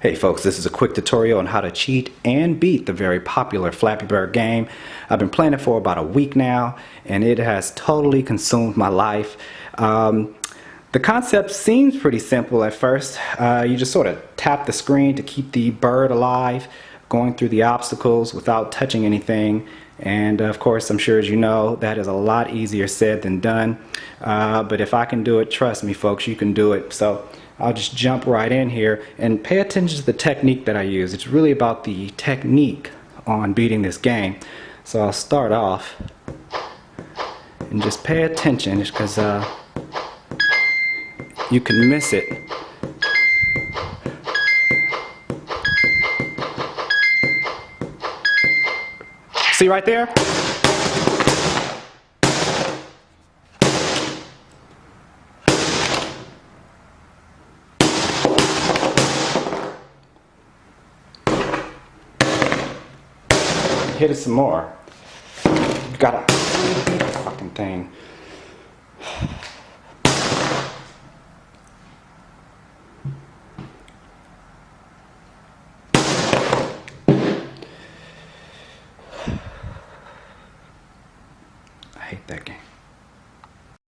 Hey folks, this is a quick tutorial on how to cheat and beat the very popular Flappy Bird game. I've been playing it for about a week now and it has totally consumed my life. The concept seems pretty simple at first. You just sort of tap the screen to keep the bird alive, going through the obstacles without touching anything. And of course, I'm sure as you know, that is a lot easier said than done. But if I can do it, trust me folks, you can do it. So I'll just jump right in here and pay attention to the technique that I use. It's really about the technique on beating this game. So I'll start off and just pay attention because you can miss it. See right there? Hit it some more. You gotta fucking thing. I hate that game.